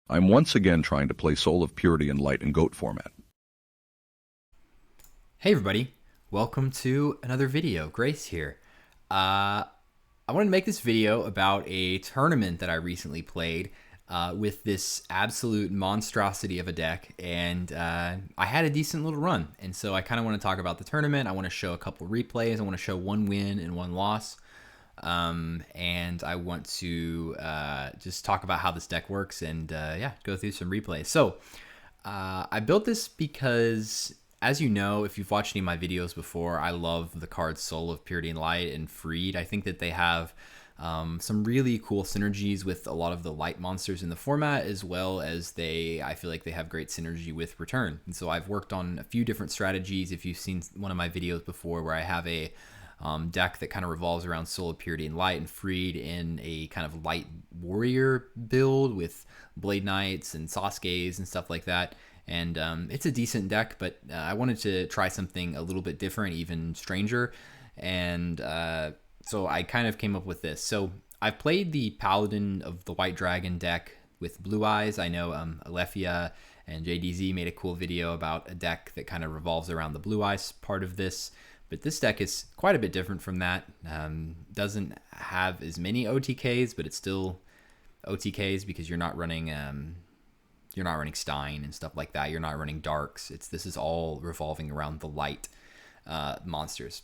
I'm once again trying to play Soul of Purity and Light in GOAT format. Hey everybody, welcome to another video. Grace here. I wanted to make this video about a tournament that I recently played with this absolute monstrosity of a deck, and I had a decent little run. And so I kind of want to talk about the tournament. I want to show a couple replays. I want to show one win and one loss. And I want to just talk about how this deck works and yeah, go through some replays. So I built this because, as you know, if you've watched any of my videos before, I love the cards Soul of Purity and Light and Freed. I think that they have some really cool synergies with a lot of the light monsters in the format, as well as I feel like they have great synergy with Return. And so I've worked on a few different strategies. If you've seen one of my videos before where I have a deck that kind of revolves around Soul of Purity and Light and Freed in a kind of light warrior build with Blade Knights and Sasuke's and stuff like that. And it's a decent deck, but I wanted to try something a little bit different, even stranger. And so I kind of came up with this. So I've played the Paladin of the White Dragon deck with Blue Eyes. I know Alethea and JDZ made a cool video about a deck that kind of revolves around the Blue Eyes part of this. But this deck is quite a bit different from that. Doesn't have as many OTKs, but it's still OTKs because you're not running Stein and stuff like that. You're not running Darks. This is all revolving around the light monsters.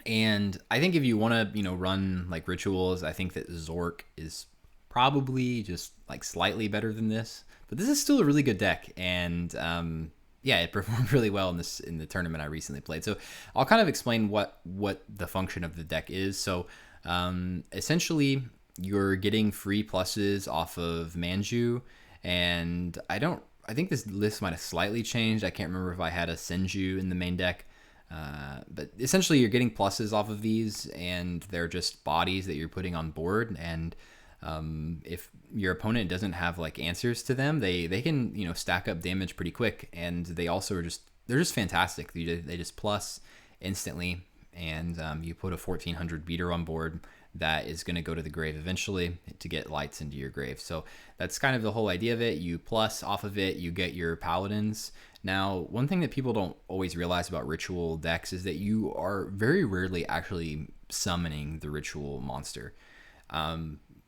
And I think if you want to run like rituals, I think that Zork is probably just like slightly better than this. But this is still a really good deck, and yeah, it performed really well in the tournament I recently played. So I'll kind of explain what the function of the deck is. So essentially, you're getting free pluses off of Manju, and I think this list might have slightly changed. I can't remember if I had a Senju in the main deck, but essentially you're getting pluses off of these, and they're just bodies that you're putting on board. And if your opponent doesn't have like answers to them, they can stack up damage pretty quick, and they also they're just fantastic. They just plus instantly, and you put a 1400 beater on board that is going to go to the grave eventually to get lights into your grave. So that's kind of the whole idea of it. You plus off of it, you get your paladins. Now, one thing that people don't always realize about ritual decks is that you are very rarely actually summoning the ritual monster.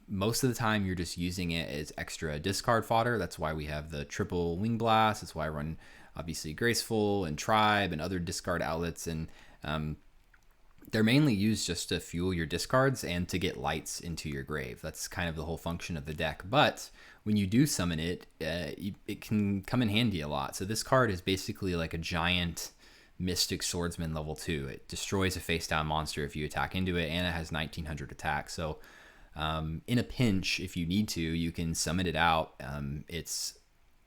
Most of the time you're just using it as extra discard fodder. That's why we have the triple wing blast. That's why I run obviously graceful and tribe and other discard outlets, and they're mainly used just to fuel your discards and to get lights into your grave. That's kind of the whole function of the deck. But when you do summon it, it can come in handy a lot. So this card is basically like a giant Mystic Swordsman level 2. It destroys a face down monster if you attack into it, and it has 1900 attack. So in a pinch, if you need to, you can summon it out. It's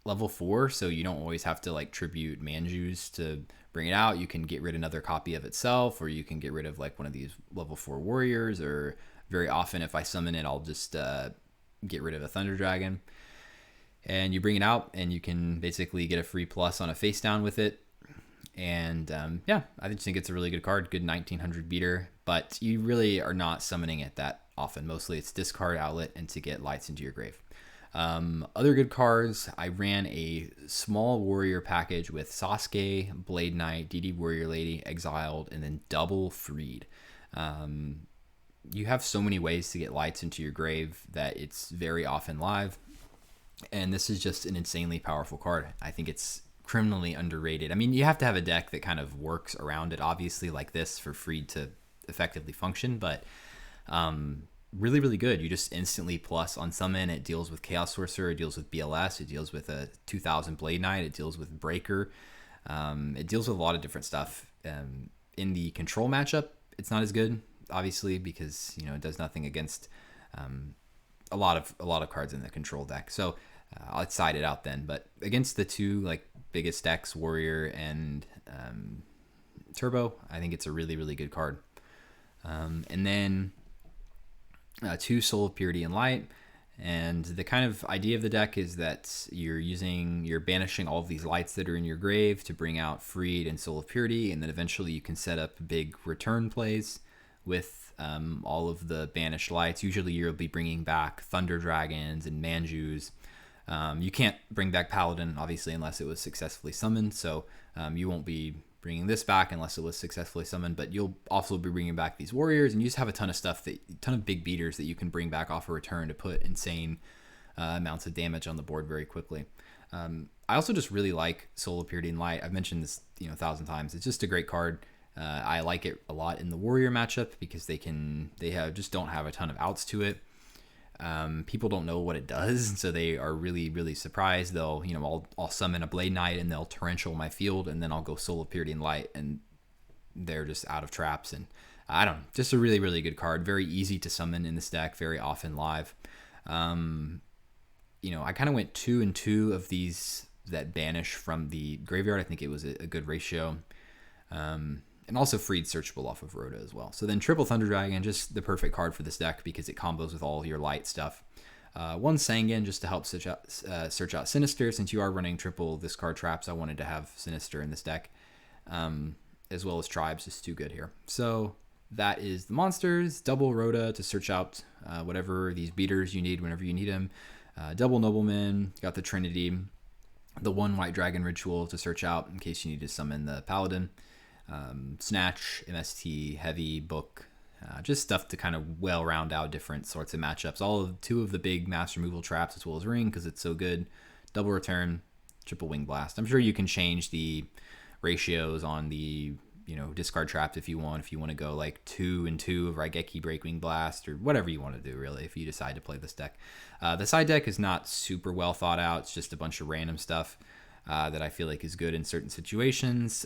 level 4, so you don't always have to like tribute Manjus to bring it out. You can get rid of another copy of itself, or you can get rid of like one of these level 4 warriors, or very often if I summon it, I'll just get rid of a Thunder Dragon. And you bring it out, and you can basically get a free plus on a face down with it. And yeah, I just think it's a really good card, good 1900 beater, but you really are not summoning it that often. Mostly it's discard outlet and to get lights into your grave. Other good cards, I ran a small warrior package with Sasuke, Blade Knight, DD Warrior Lady, Exiled, and then double Freed. You have so many ways to get lights into your grave that it's very often live, and this is just an insanely powerful card. I think it's criminally underrated. I mean, you have to have a deck that kind of works around it, obviously, like this, for Freed to effectively function, but really, really good. You just instantly plus on summon. It deals with Chaos Sorcerer, it deals with BLS, it deals with a 2000 Blade Knight, it deals with Breaker, it deals with a lot of different stuff. In the control matchup, it's not as good, obviously, because it does nothing against a lot of cards in the control deck. So I'll side it out then. But against the two like biggest decks, Warrior and Turbo, I think it's a really, really good card. And then 2 Soul of Purity and Light. And the kind of idea of the deck is that you're banishing all of these lights that are in your grave to bring out Freed and Soul of Purity, and then eventually you can set up big return plays with all of the banished lights. Usually you'll be bringing back Thunder Dragons and Manjus, You can't bring back Paladin, obviously, unless it was successfully summoned. So you won't be bringing this back unless it was successfully summoned. But you'll also be bringing back these warriors, and you just have a ton of stuff, ton of big beaters that you can bring back off a return to put insane amounts of damage on the board very quickly. I also just really like Soul of Purity and Light. I've mentioned this 1,000 times. It's just a great card. I like it a lot in the warrior matchup because they just don't have a ton of outs to it. People don't know what it does, so they are really, really surprised. They'll, I'll summon a Blade Knight and they'll torrential my field, and then I'll go Soul of Purity and Light, and they're just out of traps. And I don't know, just a really, really good card. Very easy to summon in this deck, very often live. I kind of went 2 and 2 of these that banish from the graveyard. I think it was a good ratio. And also freed searchable off of Rhoda as well. So then triple Thunder Dragon, just the perfect card for this deck because it combos with all your light stuff. 1 Sangan just to help search out Sinister. Since you are running triple discard traps, I wanted to have Sinister in this deck. As well as Tribes, just too good here. So that is the monsters. Double Rhoda to search out whatever these beaters you need whenever you need them. Double Nobleman, got the Trinity. The 1 White Dragon Ritual to search out in case you need to summon the Paladin. Snatch, MST, Heavy, Book, just stuff to kind of well round out different sorts of matchups. 2 of the big mass removal traps as well as Ring because it's so good. Double Return, Triple Wing Blast. I'm sure you can change the ratios on the discard traps if you want. If you want to go like 2 and 2 of Raigeki, Breakwing Blast, or whatever you want to do really if you decide to play this deck. The side deck is not super well thought out. It's just a bunch of random stuff that I feel like is good in certain situations.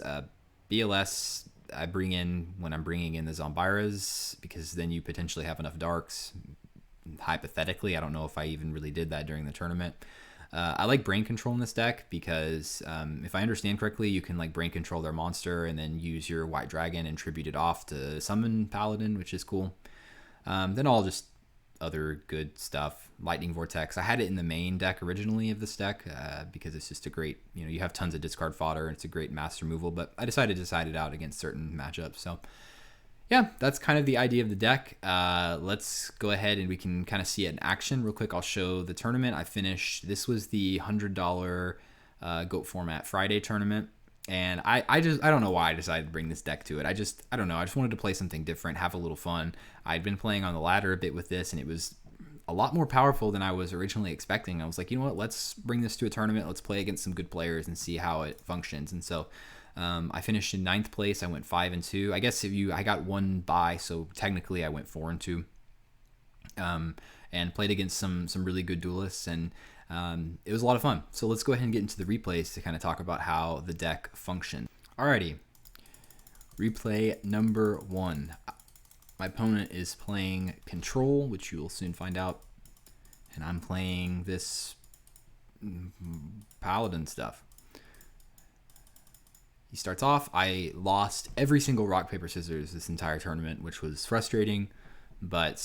BLS I bring in when I'm bringing in the Zombiras because then you potentially have enough darks. Hypothetically, I don't know if I even really did that during the tournament. I like Brain Control in this deck because if I understand correctly, you can like Brain Control their monster and then use your White Dragon and tribute it off to summon Paladin, which is cool. Then all just other good stuff. Lightning Vortex. I had it in the main deck originally of this deck because it's just a great, you have tons of discard fodder and it's a great mass removal, but I decided to side it out against certain matchups. So yeah, that's kind of the idea of the deck. Let's go ahead and we can kind of see it in action real quick. I'll show the tournament. I finished, this was the $100 GOAT format Friday tournament. And I don't know why I decided to bring this deck to it. I don't know. I just wanted to play something different, have a little fun. I'd been playing on the ladder a bit with this, and it was a lot more powerful than I was originally expecting. I was like, you know what? Let's bring this to a tournament. Let's play against some good players and see how it functions. And so I finished in 9th place. I went 5 and 2. I guess I got 1 bye, so technically I went 4 and 2. And played against some really good duelists, and it was a lot of fun. So let's go ahead and get into the replays to kind of talk about how the deck functions. Alrighty, replay number 1. My opponent is playing Control, which you will soon find out, and I'm playing this Paladin stuff. He starts off. I lost every single rock, paper, scissors this entire tournament, which was frustrating, but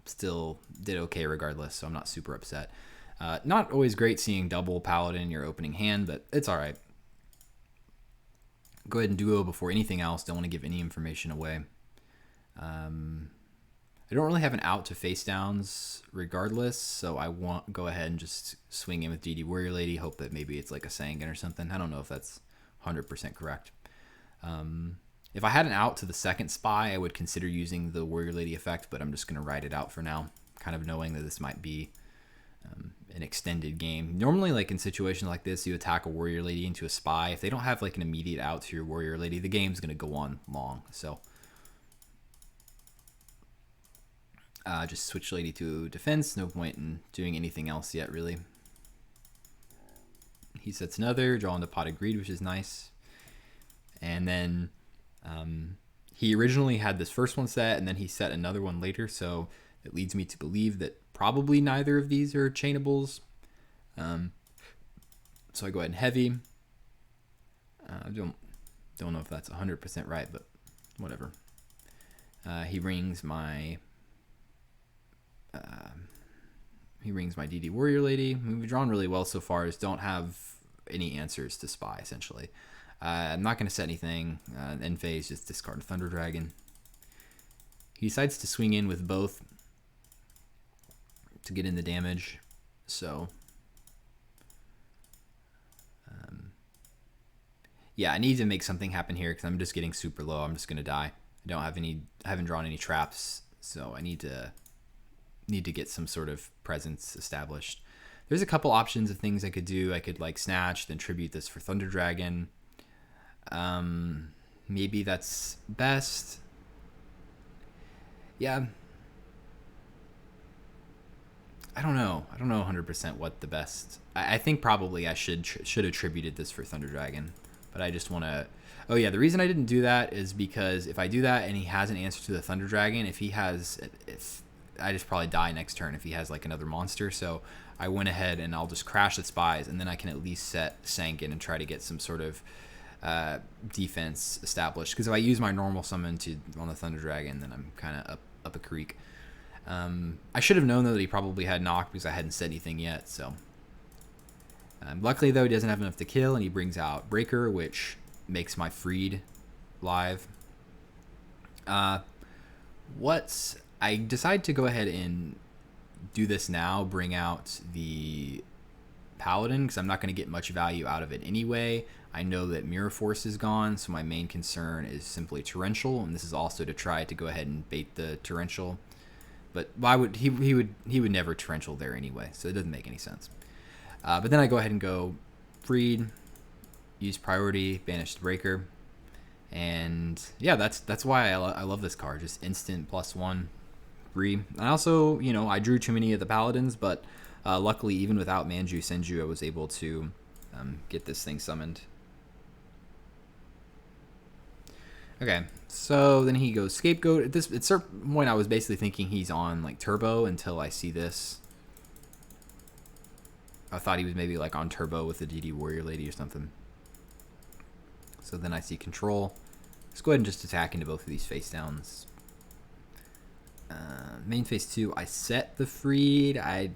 still did okay regardless, so I'm not super upset. Not always great seeing double Paladin in your opening hand, but it's alright. Go ahead and duo before anything else. Don't want to give any information away. I don't really have an out to face downs regardless, so I won't go ahead and just swing in with DD Warrior Lady, hope that maybe it's like a Sangan or something. I don't know if that's 100% correct. If I had an out to the second spy, I would consider using the Warrior Lady effect, but I'm just going to ride it out for now, kind of knowing that this might be an extended game. Normally, like in situations like this, you attack a Warrior Lady into a spy. If they don't have like an immediate out to your Warrior Lady, the game's going to go on long. So just switch Lady to defense. No point in doing anything else yet, really. He sets another, draw into Pot of Greed, which is nice. And then he originally had this first one set, and then he set another one later, so it leads me to believe that probably neither of these are chainables. So I go ahead and heavy. I don't know if that's 100% right, but whatever. He rings my DD Warrior Lady. We've drawn really well so far. Just don't have any answers to spy, essentially. I'm not going to set anything. End phase, just discard Thunder Dragon. He decides to swing in with both to get in the damage. So yeah, I need to make something happen here because I'm just getting super low. I'm just gonna die. I haven't drawn any traps, so I need to get some sort of presence established. There's a couple options of things I could do. I could like snatch, then tribute this for Thunder Dragon. Maybe that's best. Yeah. I don't know 100% what the best. I think probably I should have attributed this for Thunder Dragon, but I just want to. Oh yeah, the reason I didn't do that is because if I do that and he has an answer to the Thunder Dragon, if I just probably die next turn if he has like another monster. So I went ahead and I'll just crash the spies, and then I can at least set Sankin and try to get some sort of defense established. Because if I use my normal summon on the Thunder Dragon, then I'm kind of up a creek. I should have known though that he probably had knock because I hadn't said anything yet. So luckily though, he doesn't have enough to kill, and he brings out Breaker, which makes my Freed live. I decide to go ahead and do this now, bring out the Paladin, because I'm not going to get much value out of it anyway. I know that Mirror Force is gone, so my main concern is simply Torrential, and this is also to try to go ahead and bait the Torrential. But why would he would never Torrential there anyway, so it doesn't make any sense. But then I go ahead and go Freed, use Priority, banish the Breaker, and yeah, that's why I love this card. Just instant +1 free. I also, I drew too many of the Paladins, but luckily even without Manju Senju, I was able to get this thing summoned. Okay, so then he goes Scapegoat. At a certain point, I was basically thinking he's on like Turbo until I see this. I thought he was maybe like on Turbo with the DD Warrior Lady or something. So then I see Control. Let's go ahead and just attack into both of these face downs. Main phase 2, I set the Freed. I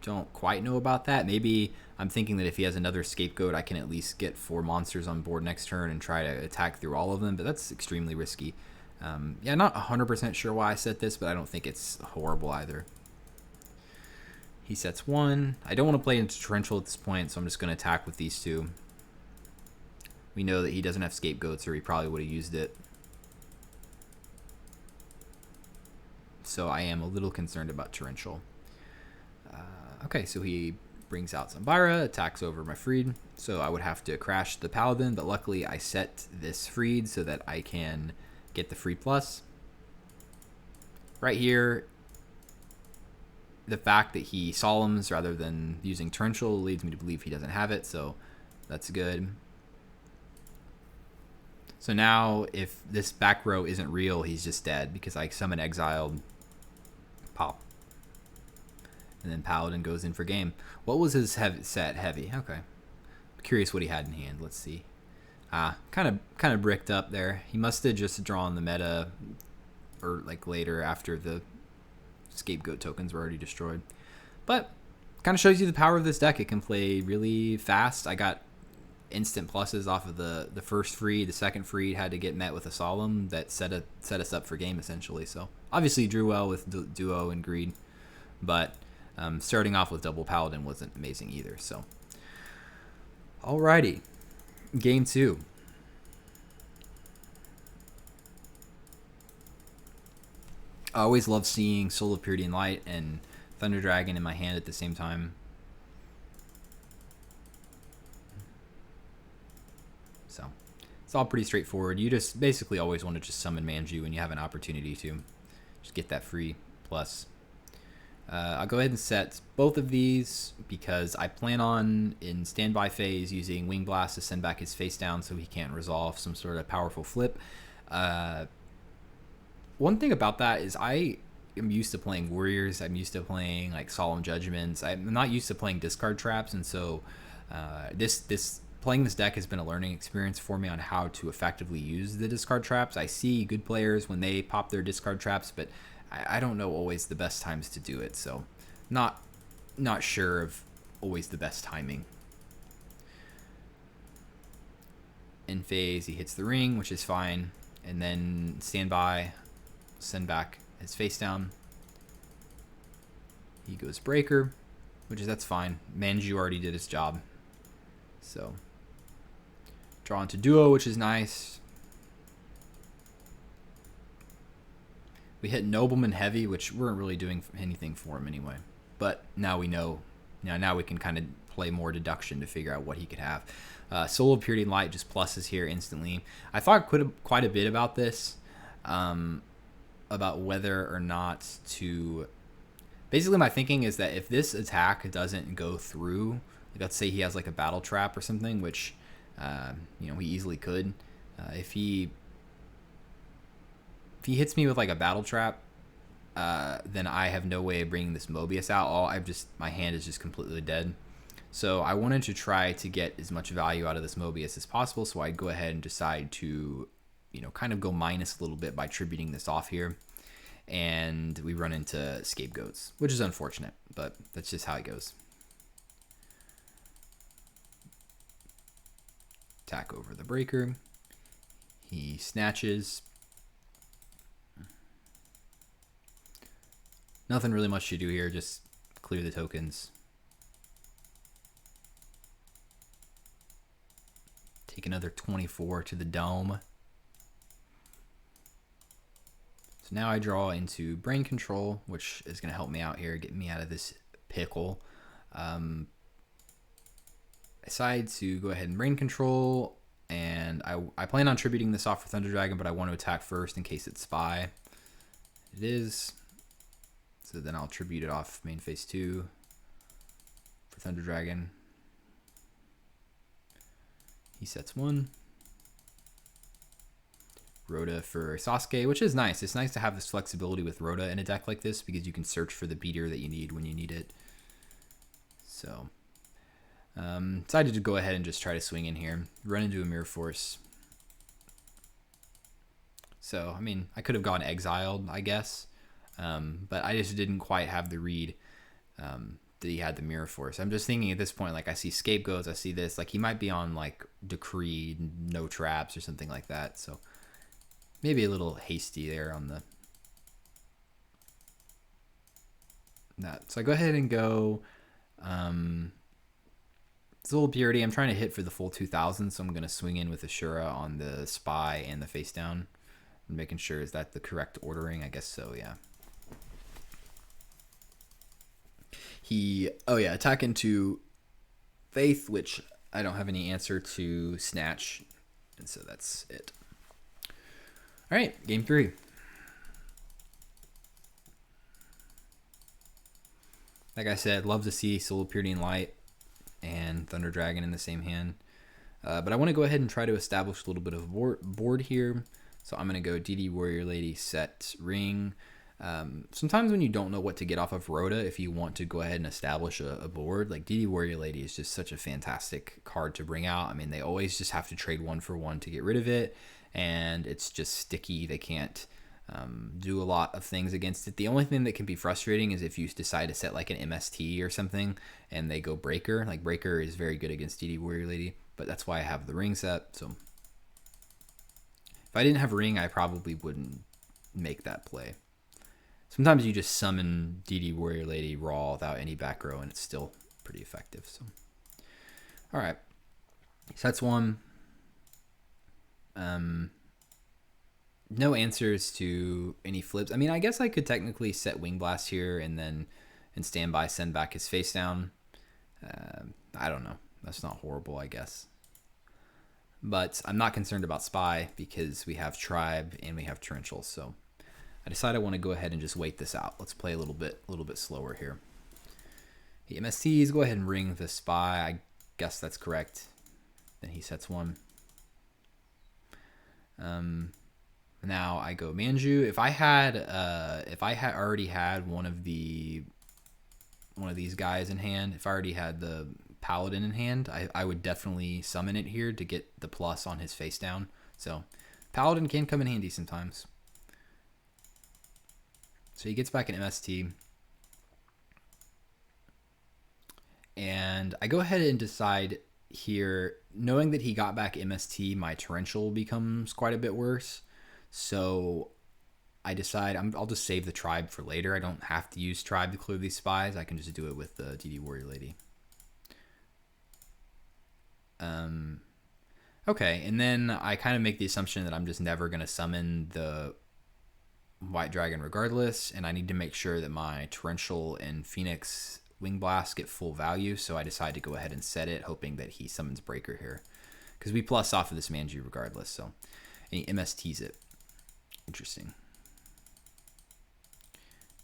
don't quite know about that. Maybe I'm thinking that if he has another Scapegoat, I can at least get 4 monsters on board next turn and try to attack through all of them, but that's extremely risky. Yeah, not 100% sure why I set this, but I don't think it's horrible either. He sets 1. I don't want to play into Torrential at this point, so I'm just going to attack with these 2. We know that he doesn't have Scapegoats, or he probably would have used it. So I am a little concerned about Torrential. Okay, so he brings out Zambira, attacks over my Freed. So I would have to crash the Paladin, but luckily I set this Freed so that I can get the Freed Plus. Right here, the fact that he Solemns rather than using Torrential leads me to believe he doesn't have it, so that's good. So now, if this back row isn't real, he's just dead because I summon Exiled, pop. And then Paladin goes in for game. What was his set? Heavy. Okay. Curious what he had in hand. Let's see. Kind of bricked up there. He must have just drawn the meta, or like later after the Scapegoat tokens were already destroyed. But kind of shows you the power of this deck. It can play really fast. I got instant pluses off of the first Freed. The second Freed had to get met with a Solemn that set us up for game essentially. So obviously drew well with Duo and Greed, but starting off with double Paladin wasn't amazing either. So alrighty, game 2. I always love seeing Soul of Purity and Light and Thunder Dragon in my hand at the same time. So it's all pretty straightforward. You just basically always want to just summon Manju when you have an opportunity to. Just get that free plus. I'll go ahead and set both of these because I plan on, in standby phase, using Wing Blast to send back his face down so he can't resolve some sort of powerful flip. One thing about that is I am used to playing Warriors. I'm used to playing like Solemn Judgments. I'm not used to playing discard traps, and so playing this deck has been a learning experience for me on how to effectively use the discard traps. I see good players when they pop their discard traps, but I don't know always the best times to do it, so not sure of always the best timing. In phase, he hits the ring, which is fine, and then standby, send back his face down. He goes Breaker, that's fine. Manju already did his job. So draw into duo, which is nice. We hit Nobleman heavy, which weren't really doing anything for him anyway. But now we know. Now we can kind of play more deduction to figure out what he could have. Soul of Purity and Light just pluses here instantly. I thought quite a bit about this, about whether or not to... Basically, my thinking is that if this attack doesn't go through, let's say he has like a battle trap or something, which he easily could. If he hits me with like a battle trap, then I have no way of bringing this Mobius out. My hand is just completely dead. So I wanted to try to get as much value out of this Mobius as possible. So I'd go ahead and decide to, kind of go minus a little bit by tributing this off here. And we run into Scapegoats, which is unfortunate, but that's just how it goes. Attack over the Breaker. He snatches. Nothing really much to do here, just clear the tokens. Take another 24 to the dome. So now I draw into Brain Control, which is going to help me out here, get me out of this pickle. I decide to go ahead and Brain Control, and I plan on tributing this off for Thunder Dragon, but I want to attack first in case it's Spy. It is. So then I'll tribute it off main phase 2 for Thunder Dragon. He sets 1. Rhoda for Sasuke, which is nice. It's nice to have this flexibility with Rhoda in a deck like this because you can search for the beater that you need when you need it. So, decided to go ahead and just try to swing in here. Run into a Mirror Force. So, I mean, I could have gone exiled, I guess. But I just didn't quite have the read that he had the Mirror Force. I'm just thinking at this point, like I see Scapegoats, I see this, like he might be on like Decree, no traps or something like that. So maybe a little hasty there on the that. So I go ahead and go Soul of Purity. I'm trying to hit for the full 2000, so I'm going to swing in with Ashura on the Spy and the face down. I'm making sure, is that the correct ordering? I guess so, yeah. Attack into Faith, which I don't have any answer to Snatch, and so that's it. All right, game 3. Like I said, love to see Soul of Purity and Light and Thunder Dragon in the same hand. But I want to go ahead and try to establish a little bit of board here. So I'm going to go DD Warrior Lady, set Ring. Sometimes when you don't know what to get off of Rhoda, if you want to go ahead and establish a board, like DD Warrior Lady is just such a fantastic card to bring out. I mean, they always just have to trade 1 for 1 to get rid of it, and it's just sticky. They can't do a lot of things against it. The only thing that can be frustrating is if you decide to set like an MST or something and they go Breaker. Like Breaker is very good against DD Warrior Lady, but that's why I have the Ring set. So if I didn't have Ring, I probably wouldn't make that play. Sometimes you just summon DD Warrior Lady raw without any back row, and it's still pretty effective. So, all right, sets 1. No answers to any flips. I mean, I guess I could technically set Wing Blast here and then in standby send back his face down. I don't know. That's not horrible, I guess. But I'm not concerned about Spy because we have Tribe and we have Torrential. So I decide I want to go ahead and just wait this out. Let's play a little bit slower here. He MSTs, go ahead and ring the Spy. I guess that's correct. Then he sets 1. Now I go Manju. If I had already had one of these guys in hand, if I already had the Paladin in hand, I would definitely summon it here to get the plus on his face down. So Paladin can come in handy sometimes. So he gets back an MST. And I go ahead and decide here, knowing that he got back MST, my Torrential becomes quite a bit worse. So I decide I'll just save the tribe for later. I don't have to use tribe to clear these spies. I can just do it with the DD Warrior Lady. Okay, and then I kind of make the assumption that I'm just never going to summon the White Dragon regardless, and I need to make sure that my Torrential and Phoenix Wing Blast get full value, so I decide to go ahead and set it, hoping that he summons Breaker here. Because we plus off of this Manju regardless, so. And he MSTs it. Interesting.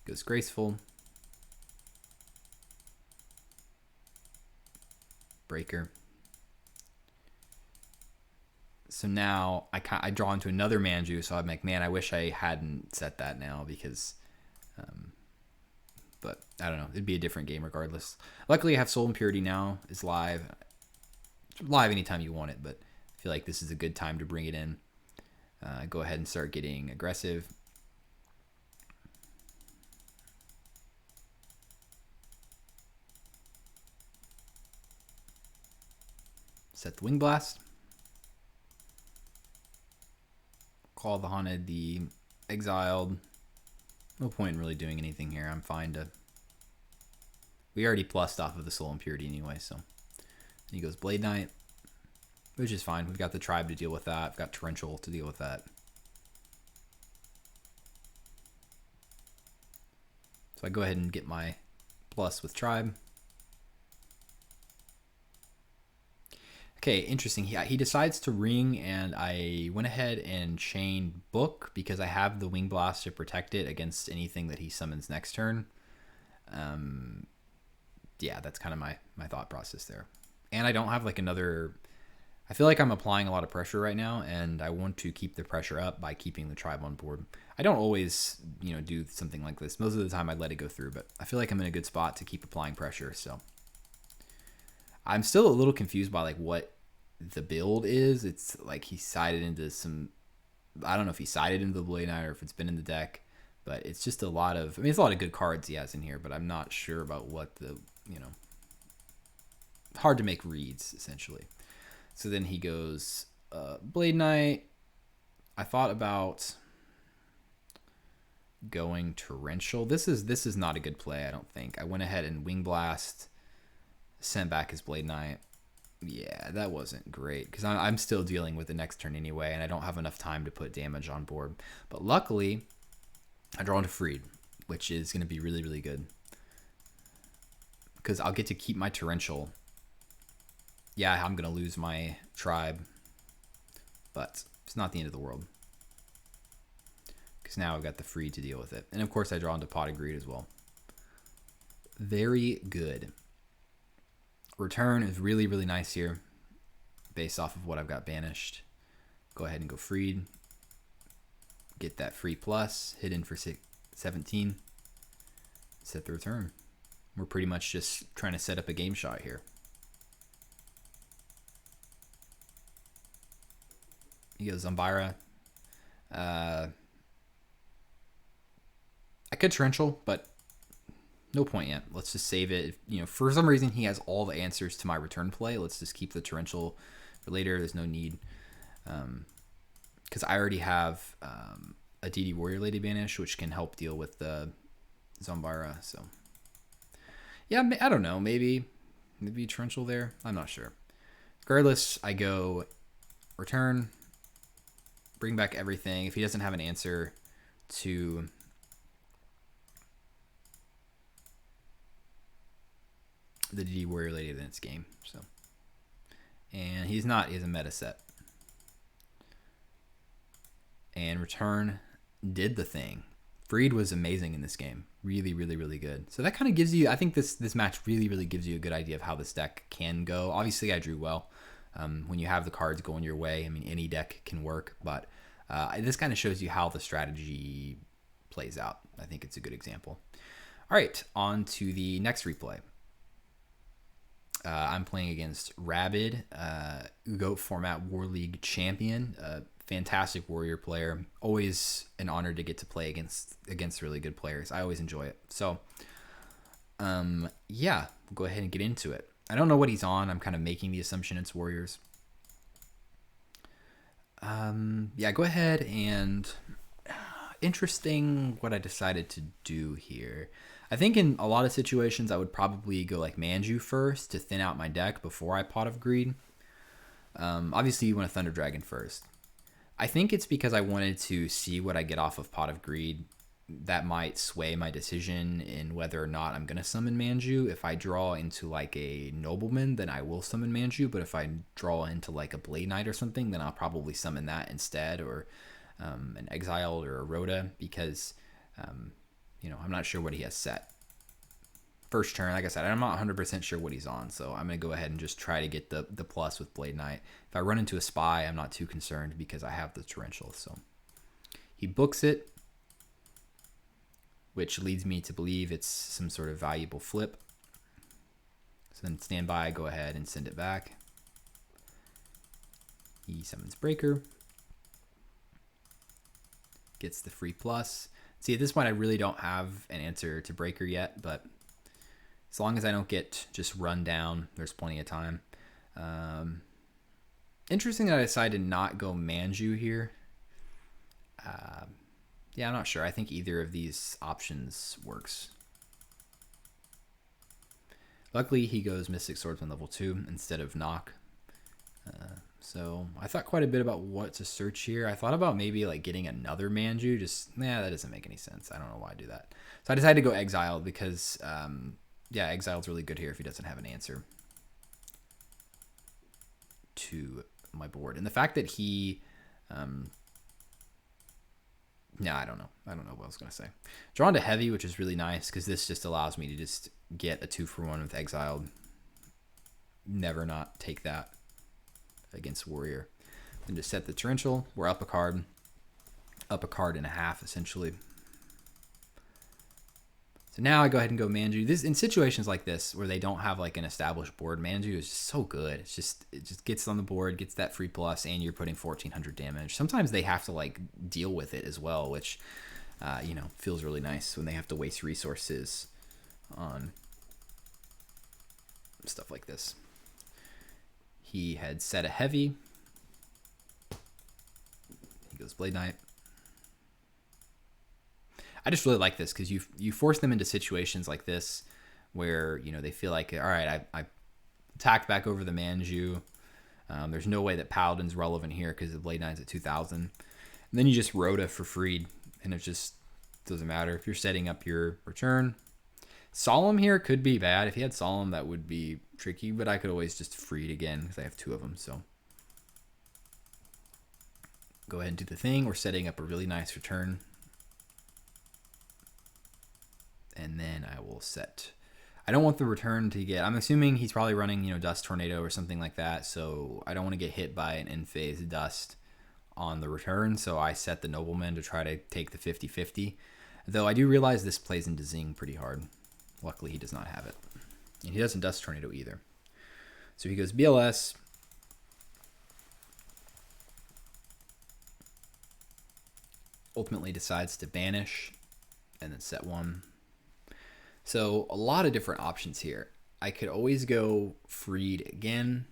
Goes Graceful. Breaker. So now I draw into another Manju, so I'm like, man, I wish I hadn't set that now because, but I don't know, it'd be a different game regardless. Luckily, I have Soul Impurity now. It's live. It's live anytime you want it, but I feel like this is a good time to bring it in. Go ahead and start getting aggressive. Set the Wing Blast. Call the Haunted, the Exiled. No point in really doing anything here. I'm fine to... We already plussed off of the Soul Impurity anyway, so... He goes Blade Knight, which is fine. We've got the Tribe to deal with that. We've got Torrential to deal with that. So I go ahead and get my plus with Tribe. Okay, interesting. He decides to ring, and I went ahead and chained Book because I have the Wing Blast to protect it against anything that he summons next turn. Yeah, that's kind of my thought process there. And I don't have like another... I feel like I'm applying a lot of pressure right now, and I want to keep the pressure up by keeping the Tribe on board. I don't always, do something like this. Most of the time I let it go through, but I feel like I'm in a good spot to keep applying pressure, so... I'm still a little confused by like what the build is. It's like he sided into some... I don't know if he sided into the Blade Knight or if it's been in the deck, but it's just a lot of... I mean, it's a lot of good cards he has in here, but I'm not sure about what the, hard to make reads, essentially. So then he goes Blade Knight. I thought about going Torrential. This is not a good play, I don't think. I went ahead and Wing Blast, sent back his Blade Knight. Yeah, that wasn't great because I'm still dealing with the next turn anyway, and I don't have enough time to put damage on board. But luckily, I draw into Freed, which is going to be really, really good because I'll get to keep my Torrential. Yeah, I'm going to lose my Tribe, but it's not the end of the world because now I've got the Freed to deal with it. And of course, I draw into Pot of Greed as well. Very good. Return is really, really nice here based off of what I've got banished. Go ahead and go Freed. Get that free plus. Hit in for 17. Set the return. We're pretty much just trying to set up a game shot here. He goes Zombira. I could Torrential, but no point yet. Let's just save it. For some reason he has all the answers to my return play. Let's just keep the Torrential for later. There's no need. Because I already have a DD Warrior Lady banish, which can help deal with the Zombira. So, yeah, I don't know. Maybe Torrential there. I'm not sure. Regardless, I go return, bring back everything. If he doesn't have an answer to the DD Warrior Lady, then it's game. So, and he's not. He has a meta set. And return did the thing. Freed was amazing in this game. Really, really, really good. So that kind of gives you... I think this match really, really gives you a good idea of how this deck can go. Obviously, I drew well. When you have the cards going your way, I mean, any deck can work. But this kind of shows you how the strategy plays out. I think it's a good example. All right, on to the next replay. I'm playing against Rabid, GOAT format War League champion. Fantastic warrior player. Always an honor to get to play against really good players. I always enjoy it. So, yeah, we'll go ahead and get into it. I don't know what he's on. I'm kind of making the assumption it's warriors. Yeah, go ahead and Interesting what I decided to do here. I think in a lot of situations I would probably go like Manju first to thin out my deck before I Pot of Greed. Obviously, you want a Thunder Dragon first. I think it's because I wanted to see what I get off of Pot of Greed. That might sway my decision in whether or not I'm going to summon Manju. If I draw into like a Nobleman, then I will summon Manju. But if I draw into like a Blade Knight or something, then I'll probably summon that instead, or an Exiled or a Rhoda, because I'm not sure what he has set. First turn, like I said, I'm not 100% sure what he's on, so I'm going to go ahead and just try to get the plus with Blade Knight. If I run into a Spy, I'm not too concerned because I have the Torrential. So he books it, which leads me to believe it's some sort of valuable flip. So then stand by, go ahead and send it back. He summons Breaker. Gets the free plus. See, at this point, I really don't have an answer to Breaker yet, but as long as I don't get just run down, there's plenty of time. Interesting that I decided to not go Manju here. Yeah, I'm not sure. I think either of these options works. Luckily, he goes Mystic Swordsman level 2 instead of Knock. So I thought quite a bit about what to search here. I thought about maybe like getting another Manju. That doesn't make any sense. I don't know why I do that. So I decided to go Exiled because, Exiled's really good here if he doesn't have an answer to my board. And the fact that he... I don't know. I don't know what I was going to say. Drawn to Heavy, which is really nice because this just allows me to just get a 2-for-1 with Exiled. Never not take that against Warrior. Then just set the Torrential. We're up a card and a half, essentially. So now I go ahead and go Manju. This in situations like this where they don't have like an established board, Manju is just so good. It just gets on the board, gets that free plus, and you're putting 1400 damage. Sometimes they have to like deal with it as well, which feels really nice when they have to waste resources on stuff like this. He had set a Heavy. He goes Blade Knight. I just really like this because you force them into situations like this where they feel like, all right, I attacked back over the Manju. There's no way that Paladin's relevant here because the Blade Knight's at 2,000. And then you just Rhoda for Freed, and it just doesn't matter if you're setting up your return. Solemn here could be bad. If he had Solemn, that would be tricky, but I could always just Freed again because I have 2 of them. So go ahead and do the thing. We're setting up a really nice return. And then I will set... I don't want the return to get... I'm assuming he's probably running, Dust Tornado or something like that. So I don't want to get hit by an in-phase Dust on the return. So I set the Nobleman to try to take the 50-50. Though I do realize this plays into Zing pretty hard. Luckily, he does not have it. And he doesn't Dust Tornado either. So he goes BLS. Ultimately decides to banish. And then set 1. So a lot of different options here. I could always go Freed again.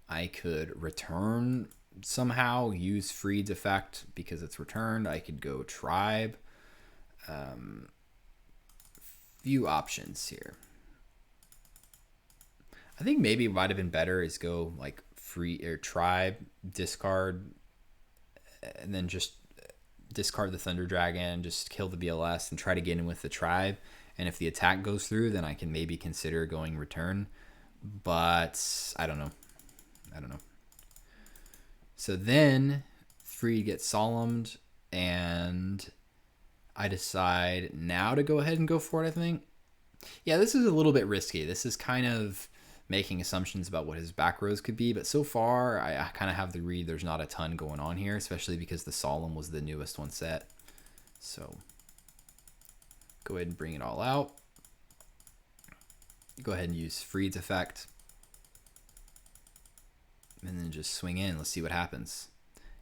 I could return somehow, use Freed's effect because it's returned. I could go Tribe. Few options here. I think maybe what might have been better is go like Free or Tribe, discard, and then just discard the Thunder Dragon, just kill the BLS and try to get in with the Tribe. And if the attack goes through, then I can maybe consider going return. But I don't know. So then Freed gets Solemned, and I decide now to go ahead and go for it, I think. Yeah, this is a little bit risky. This is kind of making assumptions about what his back rows could be. But so far, I kind of have the read there's not a ton going on here, especially because the Solemn was the newest one set. So go ahead and bring it all out. Go ahead and use Freed's effect. And then just swing in. Let's see what happens.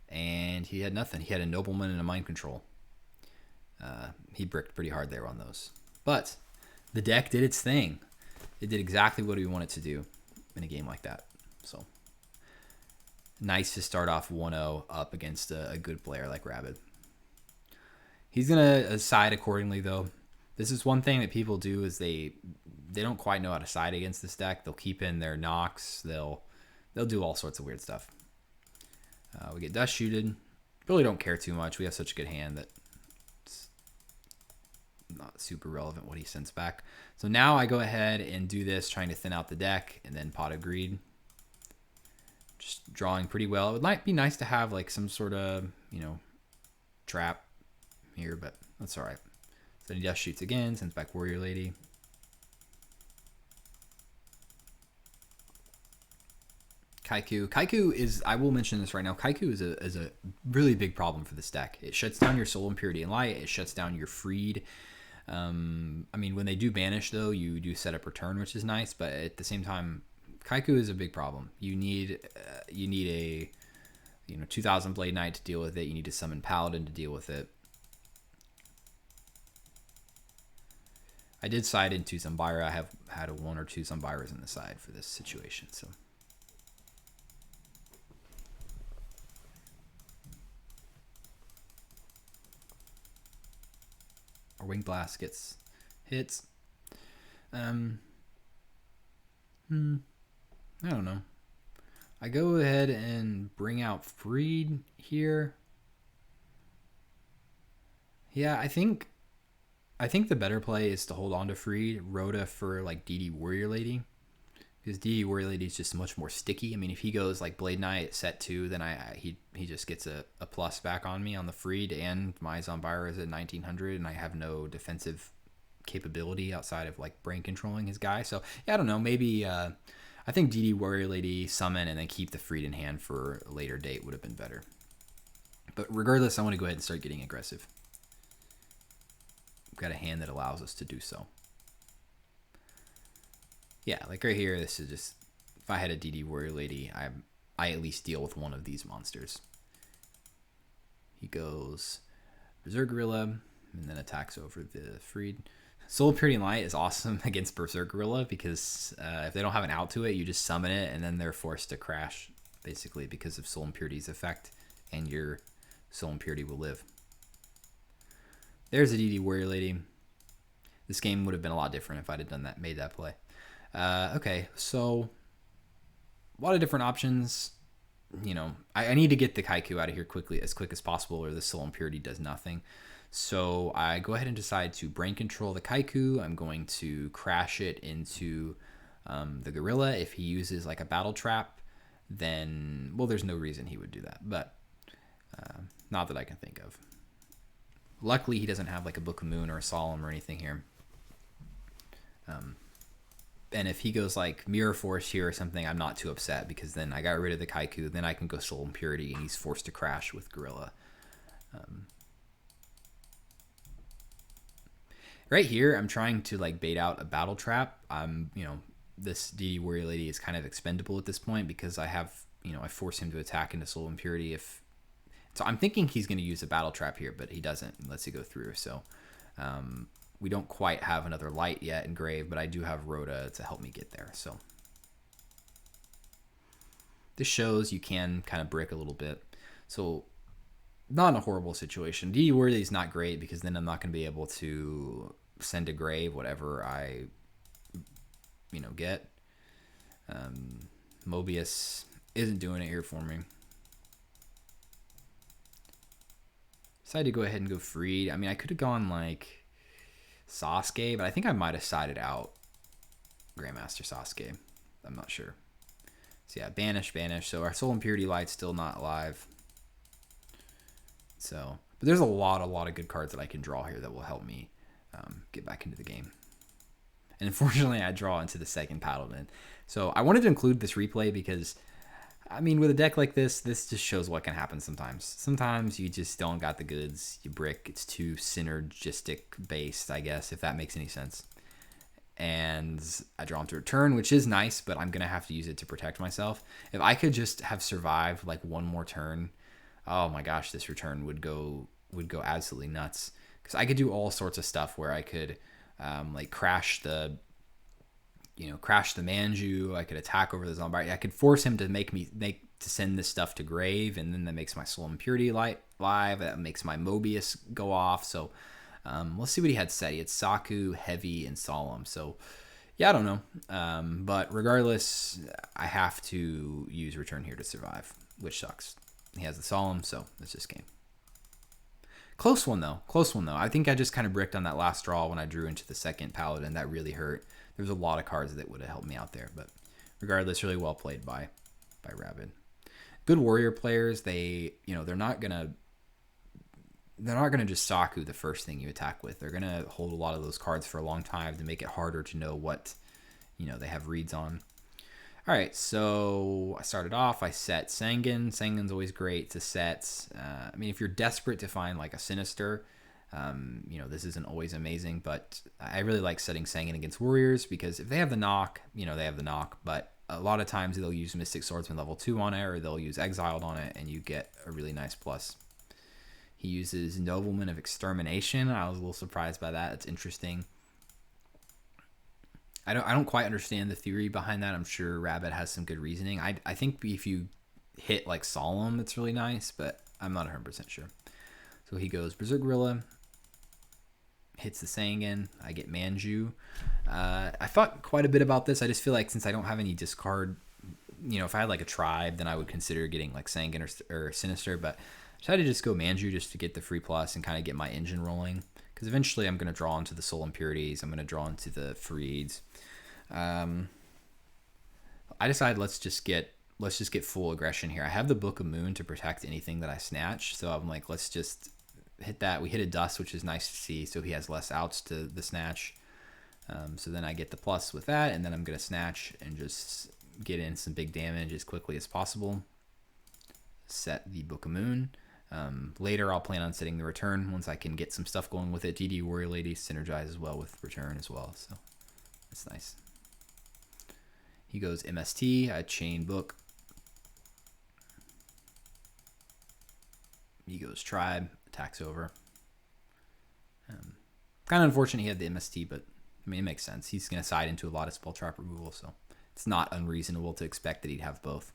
And he had nothing. He had a Nobleman and a Mind Control. He bricked pretty hard there on those. But the deck did its thing. It did exactly what we wanted to do in a game like that. So nice to start off 1-0 up against a good player like Rabid. He's gonna side accordingly, though. This is one thing that people do is they don't quite know how to side against this deck. They'll keep in their Nox. They'll do all sorts of weird stuff. We get Dust Shooted. Really don't care too much. We have such a good hand that it's not super relevant what he sends back. So now I go ahead and do this, trying to thin out the deck, and then Pot of Greed. Just drawing pretty well. It might be nice to have like some sort of, trap here, but that's all right. So he Dust Shoots again, sends back Warrior Lady. Kaiku is, I will mention this right now, Kaiku is a really big problem for this deck. It shuts down your Soul Impurity and Light. It shuts down your Freed. I mean, when they do banish, though, you do set up return, which is nice, but at the same time, Kaiku is a big problem. You need a 2000 Blade Knight to deal with it. You need to summon Paladin to deal with it. I did side into Zumbira. I have had one or two Zumbiras in the side for this situation, so. Our Wing Blast gets hits. I don't know. I go ahead and bring out Freed here. Yeah, I think the better play is to hold on to Freed, Rhoda for like DD Warrior Lady. Because DD Warrior Lady is just much more sticky. I mean, if he goes like Blade Knight at set 2, then he just gets a plus back on me on the Freed, and my Zombira is at 1900, and I have no defensive capability outside of like brain controlling his guy. So yeah, I don't know. Maybe I think DD Warrior Lady summon and then keep the Freed in hand for a later date would have been better. But regardless, I want to go ahead and start getting aggressive. We've got a hand that allows us to do so. Yeah, like right here, this is just, if I had a DD Warrior Lady, I at least deal with one of these monsters. He goes Berserk Gorilla, and then attacks over the Freed. Soul Impurity and Light is awesome against Berserk Gorilla because if they don't have an out to it, you just summon it, and then they're forced to crash, basically, because of Soul Impurity's effect, and your Soul Impurity will live. There's a DD Warrior Lady. This game would have been a lot different if I'd have made that play. Okay, so a lot of different options. I need to get the Kaiku out of here as quick as possible, or the Soul Impurity does nothing. So I go ahead and decide to brain control the Kaiku. I'm going to crash it into the Gorilla. If he uses like a battle trap, then, well, there's no reason he would do that, but not that I can think of. Luckily, he doesn't have like a Book of Moon or a Solemn or anything here. And if he goes like Mirror Force here or something, I'm not too upset because then I got rid of the Kaiku. Then I can go Soul Impurity and he's forced to crash with Gorilla. Right here, I'm trying to like bait out a battle trap. This DD Warrior Lady is kind of expendable at this point because I have, I force him to attack into Soul Impurity. So I'm thinking he's going to use a battle trap here, but he doesn't. He lets it go through. So we don't quite have another light yet in Grave, but I do have Rhoda to help me get there. So this shows you can kind of brick a little bit. So not in a horrible situation. DD Warrior is not great because then I'm not going to be able to send to Grave whatever I, get. Mobius isn't doing it here for me. Decided to go ahead and go Freed. I mean, I could have gone like Sasuke, but I think I might have sided out Grandmaster Sasuke. I'm not sure. So yeah, banish. So our Soul Impurity Light's still not alive. So, but there's a lot of good cards that I can draw here that will help me get back into the game. And unfortunately, I draw into the second Paladin. So I wanted to include this replay because, I mean, with a deck like this just shows what can happen sometimes. Sometimes you just don't got the goods. You brick. It's too synergistic based, I guess, if that makes any sense. And I draw into return, which is nice, but I'm going to have to use it to protect myself. If I could just have survived like one more turn, oh my gosh, this return would go absolutely nuts. Because I could do all sorts of stuff where I could like crash the Manju. I could attack over the zombie. I could force him to to send this stuff to Grave, and then that makes my Soul Impurity Light live. That makes my Mobius go off. So let's see what he had set. He had Saku, Heavy, and Solemn. So yeah, I don't know. But regardless, I have to use Return here to survive, which sucks. He has the Solemn, so it's just game. Close one, though. Close one, though. I think I just kind of bricked on that last draw when I drew into the second Paladin. That really hurt. There was a lot of cards that would have helped me out there. But regardless, really well played by Rabid. Good warrior players, they're not gonna just Saku the first thing you attack with. They're gonna hold a lot of those cards for a long time to make it harder to know what they have reads on. All right, so I started off. I set Sangan. Sangan's always great to set. I mean, if you're desperate to find like a Sinister, this isn't always amazing, but I really like setting Sangan against warriors because if they have the knock, they have the knock. But a lot of times they'll use Mystic Swordsman level 2 on it, or they'll use Exiled on it, and you get a really nice plus. He uses Nobleman of Extermination. I was a little surprised by that. It's interesting. I don't quite understand the theory behind that. I'm sure Rabbit has some good reasoning. I think if you hit like Solemn, it's really nice, but I'm not 100% sure. So he goes Berserk Gorilla, hits the Sangan. I get Manju. I thought quite a bit about this. I just feel like since I don't have any discard, if I had like a tribe, then I would consider getting like Sangan or Sinister, but I decided to just go Manju just to get the free plus and kind of get my engine rolling. Because eventually I'm going to draw into the Soul Impurities. I'm going to draw into the Freeds. I decided let's just get full aggression here. I have the Book of Moon to protect anything that I snatch. So I'm like, let's just hit that. We hit a Dust, which is nice to see. So he has less outs to the snatch. So then I get the plus with that. And then I'm going to snatch and just get in some big damage as quickly as possible. Set the Book of Moon. Later, I'll plan on setting the Return once I can get some stuff going with it. DD Warrior Lady synergizes well with Return as well, so that's nice. He goes MST, I chain Book. He goes Tribe, attacks over. Kind of unfortunate he had the MST, but I mean, it makes sense. He's going to side into a lot of spell trap removal, so it's not unreasonable to expect that he'd have both.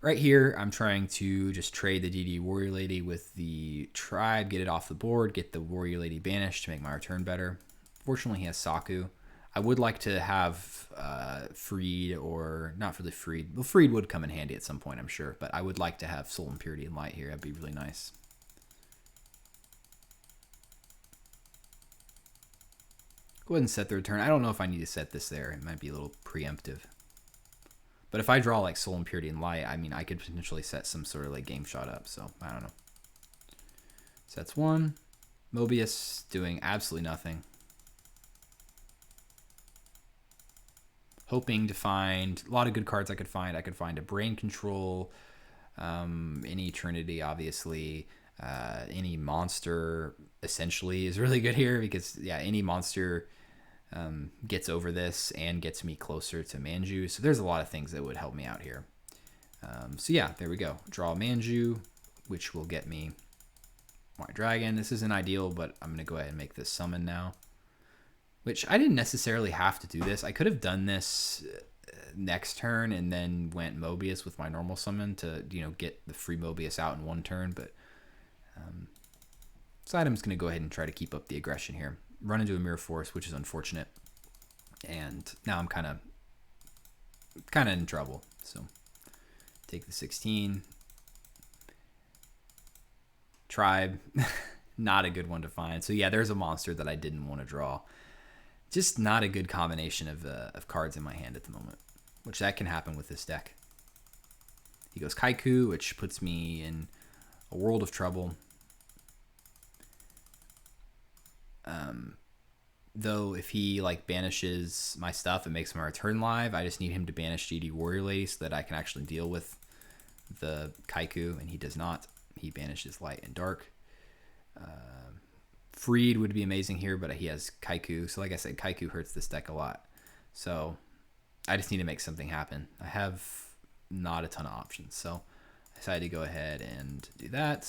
Right here, I'm trying to just trade the DD Warrior Lady with the Tribe, get it off the board, get the Warrior Lady banished to make my return better. Fortunately, he has Saku. I would like to have Freed, or not really Freed. Well, Freed would come in handy at some point, I'm sure, but I would like to have Soul Impurity and Light here. That'd be really nice. Go ahead and set the return. I don't know if I need to set this there. It might be a little preemptive. But if I draw like Soul Impurity and Light, I mean, I could potentially set some sort of like game shot up. So I don't know. Sets one. Mobius doing absolutely nothing. Hoping to find a lot of good cards I could find. I could find a Brain Control, any Trinity, obviously. Any monster essentially is really good here because, yeah, any monster gets over this and gets me closer to Manju. So there's a lot of things that would help me out here. So yeah, there we go. Draw Manju, which will get me White Dragon. This isn't ideal, but I'm going to go ahead and make this summon now. Which I didn't necessarily have to do this. I could have done this next turn and then went Mobius with my normal summon to, get the free Mobius out in one turn. But this item's going to go ahead and try to keep up the aggression here. Run into a Mirror Force, which is unfortunate. And now I'm kind of in trouble. So take the 16. Tribe. Not a good one to find. So yeah, there's a monster that I didn't want to draw. Just not a good combination of cards in my hand at the moment, which that can happen with this deck. He goes Kaiku, which puts me in a world of trouble. Though if he like banishes my stuff and makes my return live, I just need him to banish DD Warrior Lady so that I can actually deal with the Kaiku, and he does not. He banishes Light and Dark. Freed would be amazing here, but he has Kaiku. So like I said, Kaiku hurts this deck a lot. So I just need to make something happen. I have not a ton of options. So I decided to go ahead and do that.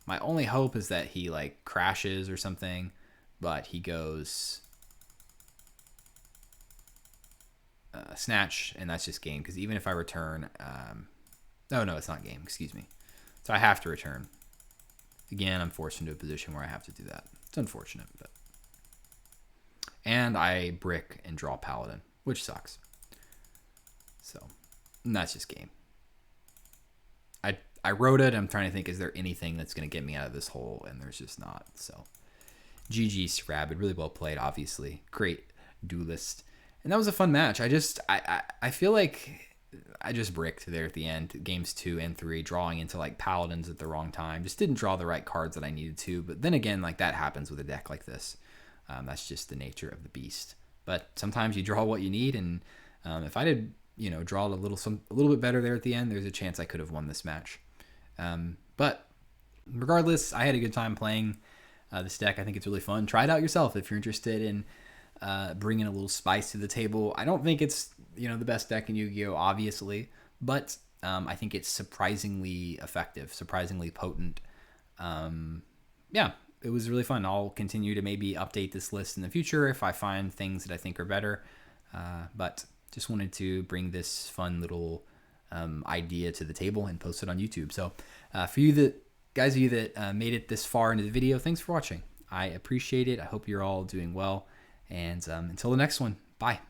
My only hope is that he like crashes or something, but he goes Snatch, and that's just game. Because even if I return... no, it's not game. Excuse me. So I have to return. Again, I'm forced into a position where I have to do that. It's unfortunate, but... And I brick and draw Paladin, which sucks. So, and that's just game. I wrote it. I'm trying to think, is there anything that's going to get me out of this hole? And there's just not. So, GG Scrabbed. Really well played, obviously. Great duelist. And that was a fun match. I feel like I just bricked there at the end. Games 2 and 3, drawing into like Paladins at the wrong time. Just didn't draw the right cards that I needed to. But then again, like that happens with a deck like this. That's just the nature of the beast. But sometimes you draw what you need. And if I did, draw a little bit better there at the end, there's a chance I could have won this match. But regardless, I had a good time playing this deck. I think it's really fun. Try it out yourself if you're interested in bringing a little spice to the table. I don't think it's the best deck in Yu-Gi-Oh, obviously, but I think it's surprisingly effective, surprisingly potent. Yeah, it was really fun. I'll continue to maybe update this list in the future if I find things that I think are better. But just wanted to bring this fun little idea to the table and post it on YouTube. So for you guys of you that made it this far into the video, thanks for watching. I appreciate it. I hope you're all doing well. And until the next one, bye.